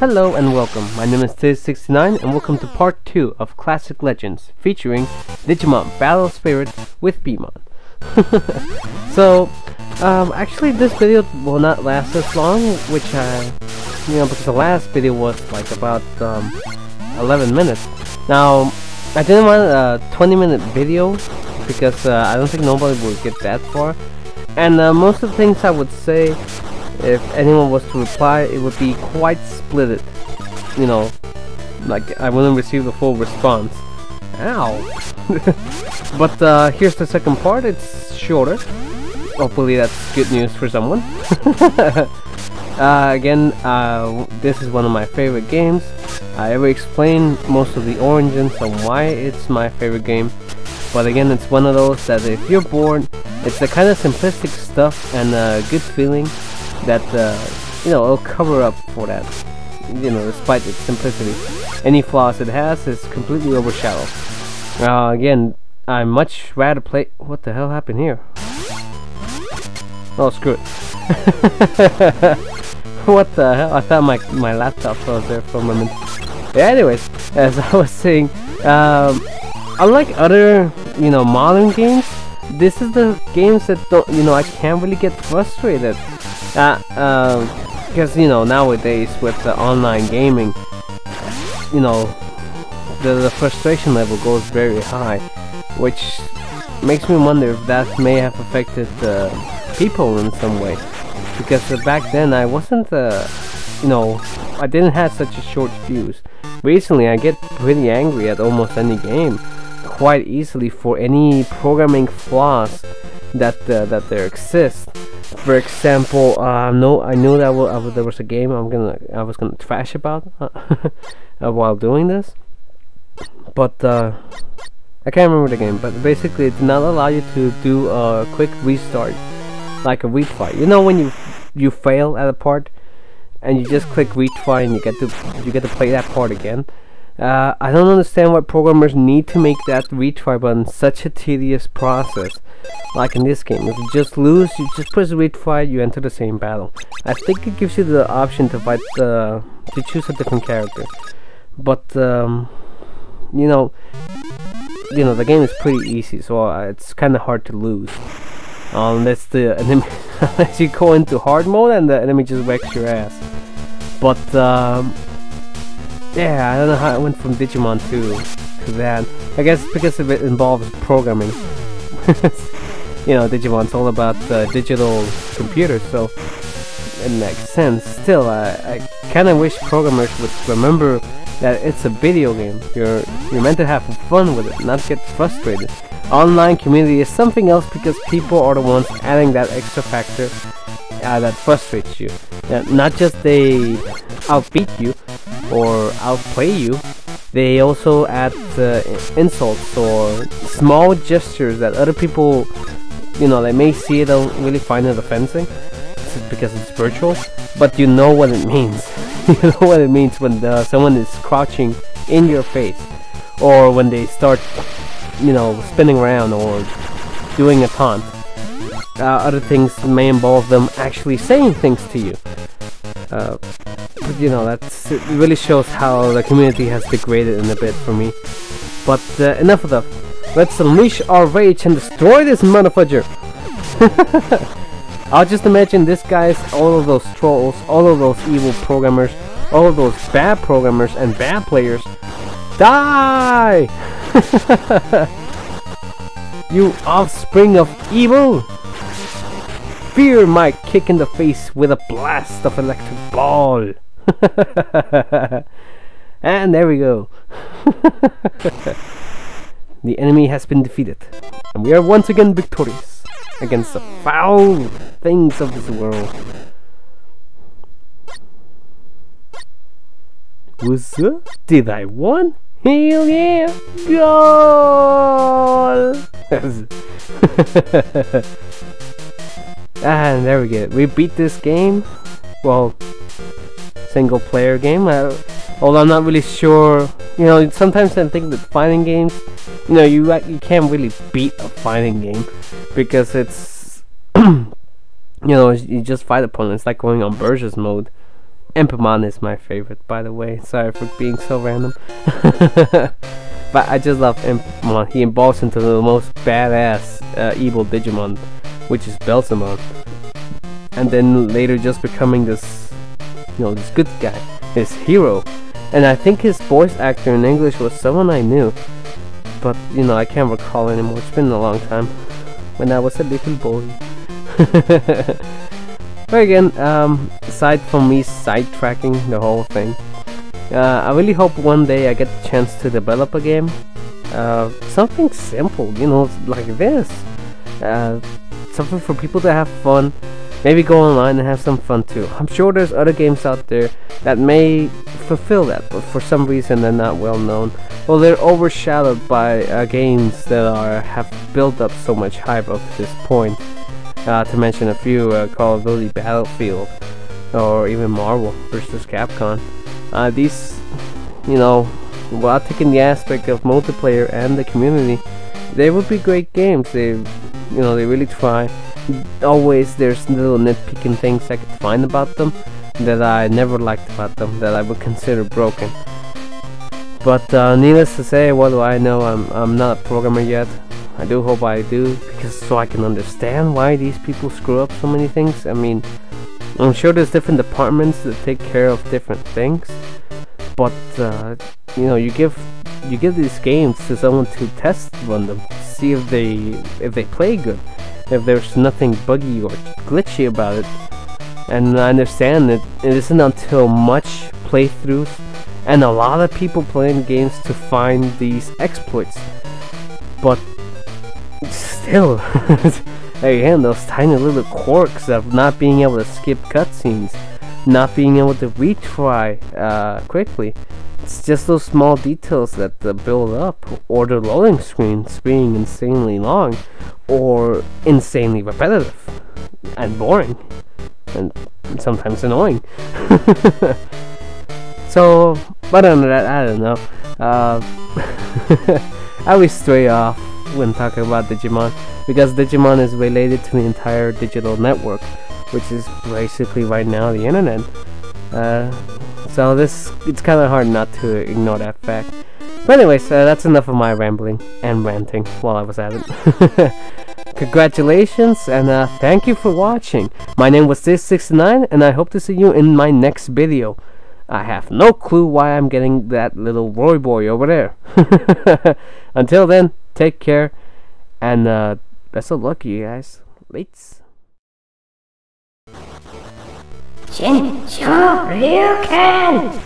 Hello and welcome, my name is Latz X3 and welcome to part 2 of Classic Legends featuring Digimon Battle Spirit with Veemon. Actually this video will not last as long, which because the last video was like about 11 minutes. Now, I didn't want a 20-minute video because I don't think nobody will get that far. And most of the things I would say, if anyone was to reply, it would be quite splitted. You know, like I wouldn't receive the full response. Ow! But here's the second part. It's shorter. Hopefully that's good news for someone. This is one of my favorite games. I ever explained most of the origins on why it's my favorite game. But again, it's one of those that if you're bored, it's the kind of simplistic stuff and a good feeling that it'll cover up for that. Despite its simplicity, any flaws it has is completely overshadowed. Again, I much rather play. What the hell happened here? Oh, screw it. What the hell? I thought my laptop was there for a moment. Yeah, anyways, as I was saying, unlike other modern games, this is the games that don't I can't really get frustrated. Because nowadays with the online gaming, the frustration level goes very high, which makes me wonder if that may have affected people in some way. Because back then I wasn't, I didn't have such a short fuse. Recently I get pretty angry at almost any game, quite easily, for any programming flaws that there exist. For example, I knew that there was a game I was gonna trash about while doing this, but I can't remember the game. But basically, it did not allow you to do a quick restart, like a retry. When you fail at a part and you just click retry and you get to play that part again. I don't understand why programmers need to make that retry button such a tedious process. Like in this game, if you just lose, you just press retry, you enter the same battle. I think it gives you the option to fight to choose a different character. But the game is pretty easy, so it's kind of hard to lose. Unless the enemy, unless you go into hard mode and the enemy just wrecks your ass. But yeah, I don't know how it went from Digimon to that. I guess because it involves programming. Digimon's all about digital computers, so it makes sense. Still, I kind of wish programmers would remember that it's a video game. You're meant to have fun with it, not get frustrated. Online community is something else because people are the ones adding that extra factor that frustrates you. Not just they outbeat you or outplay you, they also add insults or small gestures that other people, they may see it, don't really find it offensive because it's virtual, but you know what it means. You know what it means when someone is crouching in your face, or when they start spinning around or doing a taunt. Other things may involve them actually saying things to you. It really shows how the community has degraded in a bit for me. But enough of that. Let's unleash our rage and destroy this motherfucker. I'll just imagine this guy's, all of those trolls, all of those evil programmers, all of those bad programmers and bad players. Die! You offspring of evil! Fear my kick in the face with a blast of electric ball. And there we go. The enemy has been defeated, and we are once again victorious against the foul things of this world. What's up? Did I win? Hell yeah! Goal! And there we go. We beat this game. Well, single player game. Although I'm not really sure. Sometimes I think that fighting games, you can't really beat a fighting game because it's, you just fight opponents, like going on versus mode. Impamon is my favorite, by the way. Sorry for being so random. But I just love Impamon. He evolves into the most badass evil Digimon, which is Belzamon. And then later just becoming this, this good guy, this hero. And I think his voice actor in English was someone I knew. But, I can't recall anymore. It's been a long time. When I was a little boy. But again, aside from me sidetracking the whole thing, I really hope one day I get the chance to develop a game. Something simple, like this. Something for people to have fun. Maybe go online and have some fun too. I'm sure there's other games out there that may fulfill that, but for some reason they're not well known. Well, they're overshadowed by games that have built up so much hype up to this point. To mention a few, Call of Duty Battlefield, or even Marvel vs. Capcom. These, while taking the aspect of multiplayer and the community, they would be great games. They really try. Always there's little nitpicking things I could find about them that I never liked about them, that I would consider broken. But needless to say, what do I know? I'm not a programmer yet. I do hope I do, because so I can understand why these people screw up so many things. I mean, I'm sure there's different departments that take care of different things, but you give these games to someone to test run them, see if they play good, if there's nothing buggy or glitchy about it. And I understand that it isn't until much playthroughs and a lot of people playing games to find these exploits, but still, again, those tiny little quirks of not being able to skip cutscenes, not being able to retry quickly. It's just those small details that build up, or the loading screens being insanely long, or insanely repetitive, and boring, and sometimes annoying. So, but other than that, I don't know. I always stray off when talking about Digimon, because Digimon is related to the entire digital network, which is basically right now the internet. So it's kind of hard not to ignore that fact. But anyways, that's enough of my rambling and ranting while I was at it. Congratulations, and thank you for watching. My name was Latz X3, and I hope to see you in my next video. I have no clue why I'm getting that little Roy boy over there. Until then, take care, and best of luck, you guys. Latz. Shin, Ryu-can!